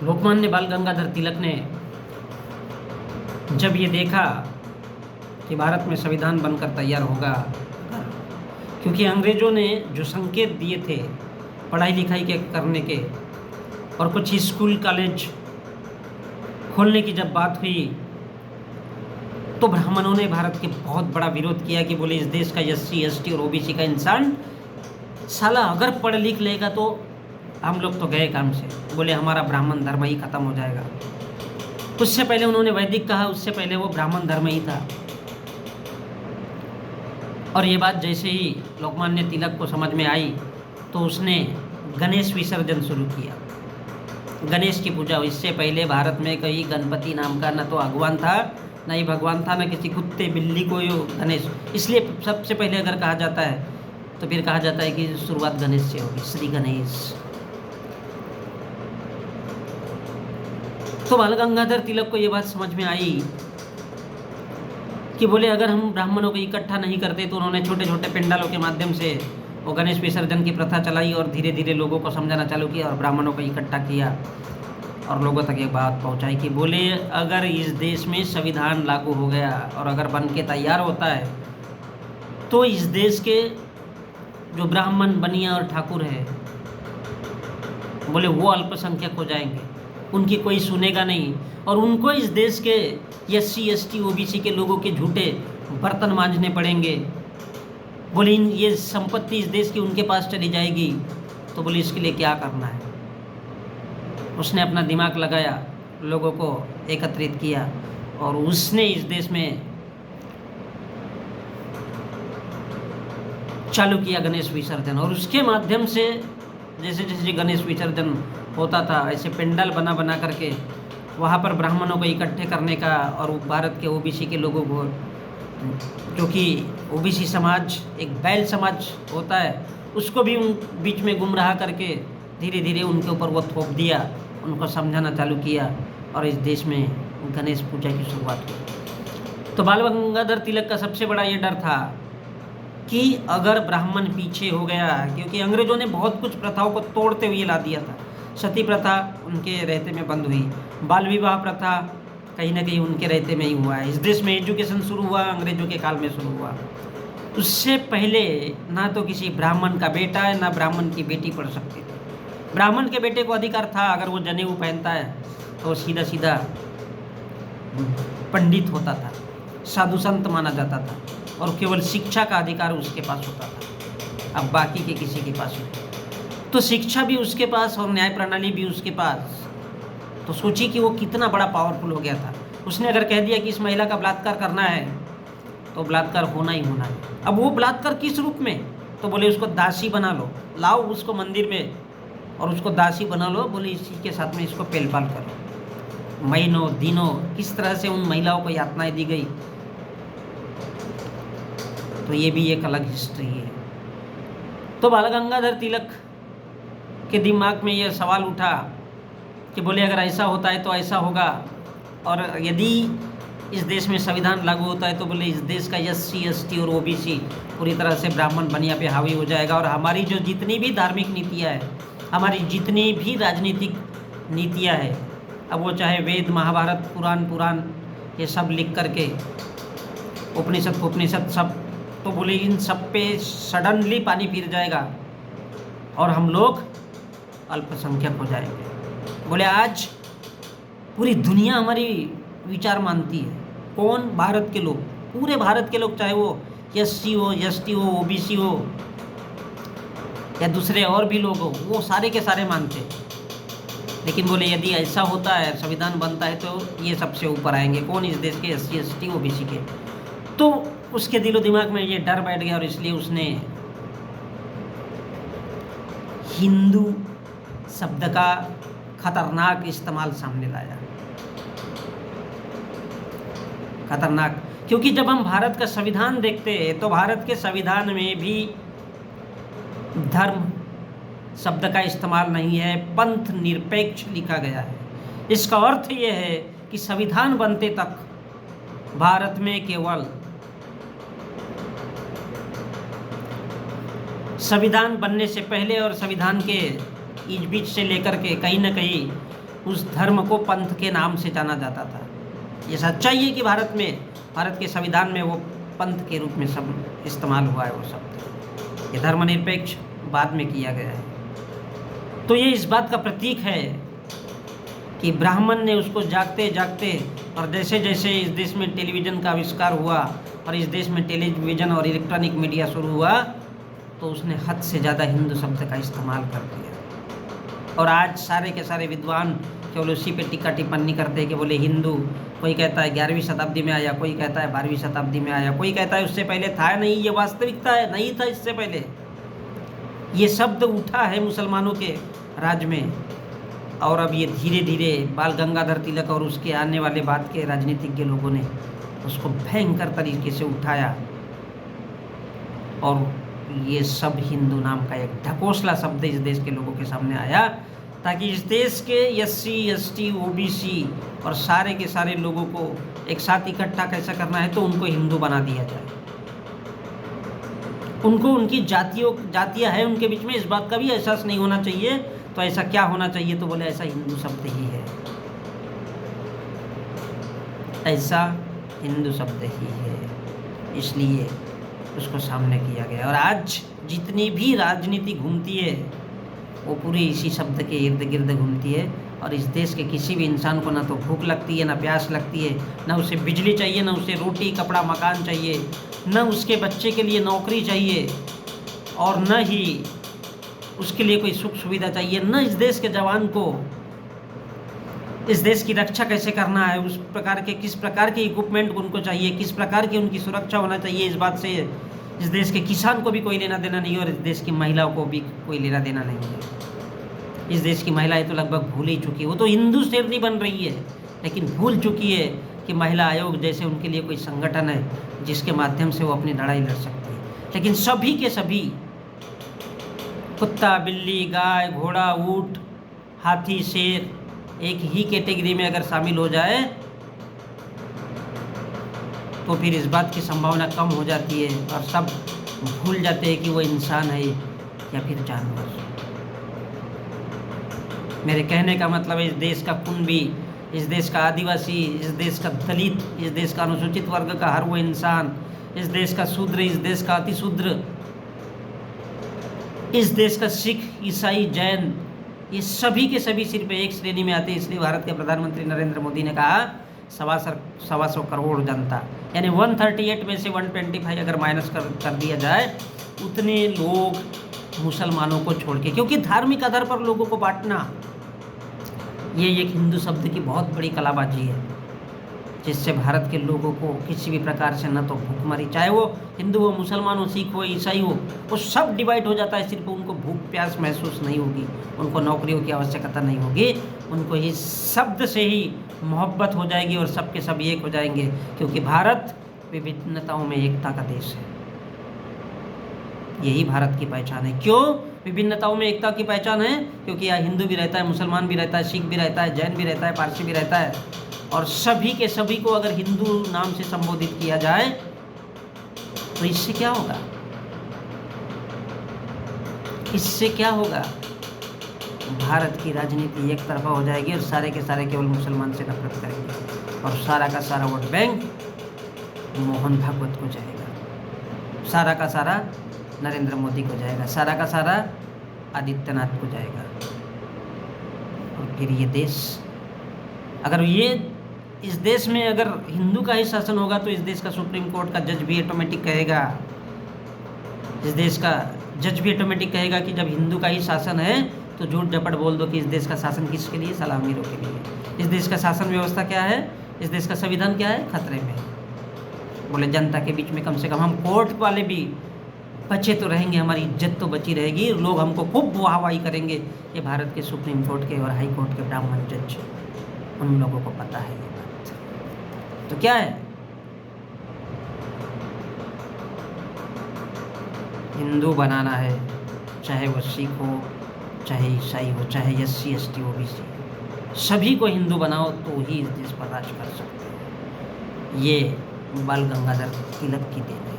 लोकमान्य बाल गंगाधर तिलक ने जब ये देखा कि भारत में संविधान बनकर तैयार होगा, क्योंकि अंग्रेज़ों ने जो संकेत दिए थे पढ़ाई लिखाई के करने के और कुछ स्कूल कॉलेज खोलने की जब बात हुई तो ब्राह्मणों ने भारत के बहुत बड़ा विरोध किया कि बोले इस देश का SC ST और OBC का इंसान साला अगर पढ़ लिख लेगा तो हम लोग तो गए काम से। बोले हमारा ब्राह्मण धर्म ही खत्म हो जाएगा। उससे पहले उन्होंने वैदिक कहा, उससे पहले वो ब्राह्मण धर्म ही था। और ये बात जैसे ही लोकमान्य तिलक को समझ में आई तो उसने गणेश विसर्जन शुरू किया, गणेश की पूजा। इससे पहले भारत में कहीं गणपति नाम का न तो भगवान था, न ही भगवान था, न किसी कुत्ते बिल्ली को यो गणेश। इसलिए सबसे पहले अगर कहा जाता है तो फिर कहा जाता है कि शुरुआत गणेश से होगी, श्री गणेश। तो बाल गंगाधर तिलक को ये बात समझ में आई कि बोले अगर हम ब्राह्मणों को इकट्ठा नहीं करते, तो उन्होंने छोटे छोटे पंडालों के माध्यम से वो गणेश विसर्जन की प्रथा चलाई और धीरे धीरे लोगों को समझाना चालू किया और ब्राह्मणों को इकट्ठा किया और लोगों तक ये बात पहुंचाई कि बोले अगर इस देश में संविधान लागू हो गया और अगर बन के तैयार होता है तो इस देश के जो ब्राह्मण बनिया और ठाकुर है बोले वो अल्पसंख्यक हो जाएंगे, उनकी कोई सुनेगा नहीं और उनको इस देश के SC ST OBC के लोगों के झूठे बर्तन मांजने पड़ेंगे। बोले ये संपत्ति इस देश की उनके पास चली जाएगी। तो बोले इसके लिए क्या करना है। उसने अपना दिमाग लगाया, लोगों को एकत्रित किया और उसने इस देश में चालू किया गणेश विसर्जन। और उसके माध्यम से जैसे जैसे गणेश विसर्जन होता था ऐसे पेंडल बना बना करके वहाँ पर ब्राह्मणों को इकट्ठे करने का और भारत के OBC के लोगों को, क्योंकि OBC समाज एक बैल समाज होता है, उसको भी उन बीच में गुमराह करके धीरे धीरे उनके ऊपर वो थोप दिया, उनको समझाना चालू किया और इस देश में गणेश पूजा की शुरुआत हुई। तो बाल गंगाधर तिलक का सबसे बड़ा ये डर था कि अगर ब्राह्मण पीछे हो गया, क्योंकि अंग्रेज़ों ने बहुत कुछ प्रथाओं को तोड़ते हुए ला दिया था। सती प्रथा उनके रहते में बंद हुई, बाल विवाह प्रथा कहीं ना कहीं उनके रहते में ही हुआ है। इस देश में एजुकेशन शुरू हुआ अंग्रेज़ों के काल में शुरू हुआ। उससे पहले ना तो किसी ब्राह्मण का बेटा है ना ब्राह्मण की बेटी पढ़ सकती थी। ब्राह्मण के बेटे को अधिकार था, अगर वो जनेऊ पहनता है तो सीधा सीधा पंडित होता था, साधु संत माना जाता था और केवल शिक्षा का अधिकार उसके पास होता था, अब बाकी के किसी के पास नहीं। तो शिक्षा भी उसके पास और न्याय प्रणाली भी उसके पास। तो सोचिए कि वो कितना बड़ा पावरफुल हो गया था। उसने अगर कह दिया कि इस महिला का बलात्कार करना है तो बलात्कार होना ही होना है। अब वो बलात्कार किस रूप में, तो बोले उसको दासी बना लो, लाओ उसको मंदिर में और उसको दासी बना लो। बोले इसी के साथ में इसको पेलपाल करो। महीनों दिनों किस तरह से उन महिलाओं को यातनाएं दी गई, तो ये भी एक अलग हिस्ट्री है। तो बाल गंगाधर तिलक के दिमाग में यह सवाल उठा कि बोले अगर ऐसा होता है तो ऐसा होगा, और यदि इस देश में संविधान लागू होता है तो बोले इस देश का SC ST और OBC पूरी तरह से ब्राह्मण बनिया पे हावी हो जाएगा और हमारी जो जितनी भी धार्मिक नीतियाँ है, हमारी जितनी भी राजनीतिक नीतियाँ है, अब वो चाहे वेद महाभारत पुराण ये सब लिख करके उपनिषद सब, तो बोले इन सब पे सडनली पानी फिर जाएगा और हम लोग अल्पसंख्यक हो जाएंगे। बोले आज पूरी दुनिया हमारी विचार मानती है। कौन? भारत के लोग, पूरे भारत के लोग, चाहे वो SC हो ST हो OBC हो या दूसरे और भी लोग हो, वो सारे के सारे मानते हैं। लेकिन बोले यदि ऐसा होता है, संविधान बनता है, तो ये सबसे ऊपर आएंगे। कौन? इस देश के SC ST OBC के। तो उसके दिलो दिमाग में ये डर बैठ गया और इसलिए उसने हिंदू शब्द का खतरनाक इस्तेमाल सामने लाया। खतरनाक, क्योंकि जब हम भारत का संविधान देखते हैं तो भारत के संविधान में भी धर्म शब्द का इस्तेमाल नहीं है, पंथ निरपेक्ष लिखा गया है। इसका अर्थ यह है कि संविधान बनते तक भारत में केवल संविधान बनने से पहले और संविधान के इस बीच से लेकर के कहीं ना कहीं उस धर्म को पंथ के नाम से जाना जाता था। ये सच्चाई है कि भारत के संविधान में वो पंथ के रूप में सब इस्तेमाल हुआ है वो शब्द। ये धर्मनिरपेक्ष बाद में किया गया है। तो ये इस बात का प्रतीक है कि ब्राह्मण ने उसको जागते जागते, और जैसे जैसे इस देश में टेलीविज़न का आविष्कार हुआ और इस देश में टेलीविज़न और इलेक्ट्रॉनिक मीडिया शुरू हुआ, तो उसने हद से ज़्यादा हिंदू शब्द का इस्तेमाल कर दिया। और आज सारे के सारे विद्वान केवल उसी पे टीका टिप्पणी करते हैं कि बोले हिंदू, कोई कहता है 11वीं शताब्दी में आया, कोई कहता है 12वीं शताब्दी में आया, कोई कहता है उससे पहले था नहीं, ये वास्तविकता है, नहीं था इससे पहले। ये शब्द उठा है मुसलमानों के राज में, और अब ये धीरे धीरे बाल गंगाधर तिलक और उसके आने वाले बाद के राजनीतिज्ञ लोगों ने उसको भयंकर तरीके से उठाया, और ये सब हिंदू नाम का एक ढकोसला शब्द इस देश के लोगों के सामने आया, ताकि इस देश के SC ST OBC और सारे के सारे लोगों को एक साथ इकट्ठा कैसा करना है, तो उनको हिंदू बना दिया जाए। उनको उनकी जातियाँ है उनके बीच में, इस बात का भी एहसास नहीं होना चाहिए। तो ऐसा क्या होना चाहिए, तो बोले ऐसा हिंदू शब्द ही है, ऐसा हिंदू शब्द ही है, इसलिए उसको सामने किया गया। और आज जितनी भी राजनीति घूमती है वो पूरी इसी शब्द के इर्द गिर्द घूमती है। और इस देश के किसी भी इंसान को ना तो भूख लगती है, ना प्यास लगती है, ना उसे बिजली चाहिए, ना उसे रोटी कपड़ा मकान चाहिए, न उसके बच्चे के लिए नौकरी चाहिए, और न ही उसके लिए कोई सुख सुविधा चाहिए, न इस देश के जवान को इस देश की रक्षा कैसे करना है, उस प्रकार के किस प्रकार के इक्विपमेंट उनको चाहिए, किस प्रकार की उनकी सुरक्षा होना चाहिए, इस बात से इस देश के किसान को भी कोई लेना देना नहीं है, और इस देश की महिलाओं को भी कोई लेना देना नहीं है। इस देश की महिलाएं तो लगभग भूल ही चुकी है, वो तो हिंदू शेरनी बन रही है, लेकिन भूल चुकी है कि महिला आयोग जैसे उनके लिए कोई संगठन है जिसके माध्यम से वो अपनी लड़ाई लड़ सकती है। लेकिन सभी के सभी, कुत्ता बिल्ली गाय घोड़ा ऊंट हाथी शेर एक ही कैटेगरी में अगर शामिल हो जाए, तो फिर इस बात की संभावना कम हो जाती है और सब भूल जाते हैं कि वो इंसान है या फिर जानवर। मेरे कहने का मतलब है, इस देश का कुंभी, इस देश का आदिवासी, इस देश का दलित, इस देश का अनुसूचित वर्ग का हर वो इंसान, इस देश का शूद्र, इस देश का अतिशूद्र, इस देश का सिख ईसाई जैन, ये सभी के सभी सिर्फ एक श्रेणी में आते हैं। इसलिए भारत के प्रधानमंत्री नरेंद्र मोदी ने कहा 125 करोड़ जनता, यानी 138 में से 125 अगर माइनस कर दिया जाए, उतने लोग मुसलमानों को छोड़ के, क्योंकि धार्मिक आधार पर लोगों को बांटना ये एक हिंदू शब्द की बहुत बड़ी कलाबाजी है, जिससे भारत के लोगों को किसी भी प्रकार से न तो भूखमरी, चाहे वो हिंदू हो, मुसलमान हो, सिख हो, ईसाई हो, वो सब डिवाइड हो जाता है। सिर्फ उनको भूख प्यास महसूस नहीं होगी, उनको नौकरियों की आवश्यकता नहीं होगी, उनको इस शब्द से ही मोहब्बत हो जाएगी और सबके सब एक हो जाएंगे, क्योंकि भारत विभिन्नताओं में एकता का देश है। यही भारत की पहचान है। क्यों विभिन्नताओं में एकता की पहचान है? क्योंकि यहाँ हिंदू भी रहता है, मुसलमान भी रहता है, सिख भी रहता है, जैन भी रहता है, पारसी भी रहता है, और सभी के सभी को अगर हिंदू नाम से संबोधित किया जाए तो इससे क्या होगा? इससे क्या होगा? भारत की राजनीति एक तरफा हो जाएगी और सारे के सारे केवल मुसलमान से नफरत करेंगे, और सारा का सारा वोट बैंक मोहन भागवत को जाएगा, सारा का सारा नरेंद्र मोदी को जाएगा, सारा का सारा आदित्यनाथ को जाएगा। और फिर ये देश, अगर ये इस देश में अगर हिंदू का ही शासन होगा तो इस देश का सुप्रीम कोर्ट का जज भी ऑटोमेटिक कहेगा, इस देश का जज भी ऑटोमेटिक कहेगा कि जब हिंदू का ही शासन है तो झूठ झपट बोल दो कि इस देश का शासन किसके लिए? सलामीरों के लिए। इस देश का शासन व्यवस्था क्या है? इस देश का संविधान क्या है? खतरे में। बोले जनता के बीच में कम से कम हम कोर्ट वाले भी बचे तो रहेंगे, हमारी इज्जत तो बची रहेगी, लोग हमको खूब वाहवाही करेंगे। ये भारत के सुप्रीम कोर्ट के और हाई कोर्ट के ब्राह्मण जज, उन लोगों को पता है ये बात। तो क्या है? हिंदू बनाना है, चाहे वो सिख हो, चाहे ईसाई हो, चाहे SC ST OBC, सभी को हिंदू बनाओ तो ही इस देश पर राज कर सकते हैं। ये बाल गंगाधर तिलक की देन है।